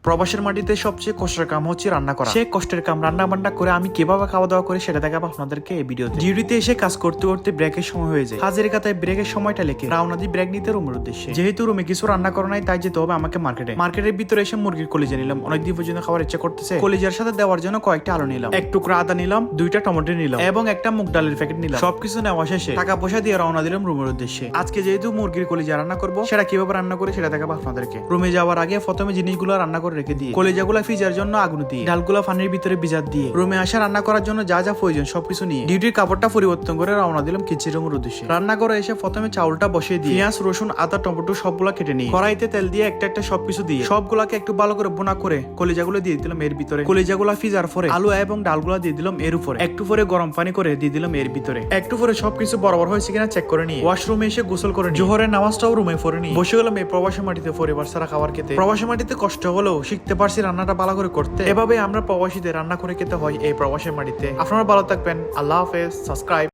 প্রবাসের মাটিতে সবচেয়ে কষ্টের কাম হচ্ছে রান্না করা। সেই কষ্টের কাম রান্না বান্না করে আমি কিভাবে খাওয়া দাওয়া করি সেটা দেখাবো আপনাদেরকে এই ভিডিওতে। ডিউটিতে এসে কাজ করতে করতে ব্রেকের সময় হয়ে যায়। হাজির কাতায় ব্রেকের সময়টা লেখে রওনা দিই ব্রেক নিতে রুমের উদ্দেশ্যে। যেহেতু রুমে কিছু রান্না করা নাই তাই যেতে হবে আমাকে মার্কেটের ভিতরে এসে মুরগির কলিজা নিলাম। অনেকদিন পর্যন্ত খাবার ইচ্ছা করতেছে। কলিজার সাথে দেওয়ার জন্য কয়েকটা আলু নিলাম, এক টুকরা আদা নিলাম, 2টা টমেটো নিলাম এবং একটা মুগ ডালের প্যাকেট নিলাম। সবকিছু নেওয়া শেষে টাকা পয়সা দিয়ে রওনা দিলাম রুমের উদ্দেশ্যে। আজকে যেহেতু মুরগির কলিজা রান্না করবো সেটা কিভাবে রান্না করি সেটা দেখাবো আপনাদেরকে। রুমে যাওয়ার আগে প্রথমে জিনিসগুলো রান্না করে রেখে দিয়ে কলিজাগুলো ফ্রিজের জন্য আগুন দিয়ে ডালগুলো পানির ভিতরে ভিজা দিয়ে রুমে আসা রান্না করার জন্য যা যা প্রয়োজন সবকিছু নিয়ে ডিউটির কাপড়টা পরিবর্তন করে রওনা দিলাম কিচেন রুমের উদ্দেশ্যে। রান্না করে এসে প্রথমে চাউলটা বসিয়ে দিয়ে পেঁয়াজ রসুন আদা টমেটো সবগুলা কেটে নিয়ে কড়াইতে তেল দিয়ে একটা একটা সবকিছু দিয়ে সবগুলাকে একটু ভালো করে বোনা করে কলিজাগুলো দিয়ে দিলাম এর ভিতরে। কলিজাগুলো ফ্রিজার পরে আলু এবং ডালগুলো দিয়ে দিলাম এর উপরে। একটু পরে গরম পানি করে দিয়ে দিলাম এর ভিতরে। একটু পরে সবকিছু বরাবর হয়েছে কিনা চেক করে নিয়ে ওয়াশরুমে এসে গোসল করে জোহরের নামাজটাও রুমে পড়ে নিয়ে বসে গেলাম এই প্রবাসী মাটিতে পরিবার ছাড়া খাবার খেতে। প্রবাসী মাটিতে কষ্ট হলেও শিখতে পারছি রান্নাটা ভালো করে করতে। এভাবে আমরা প্রবাসীদের রান্না করে খেতে হয় এই প্রবাসী মাটিতে। আপনারা ভালো থাকবেন, আল্লাহ হাফেজ, সাবস্ক্রাইব।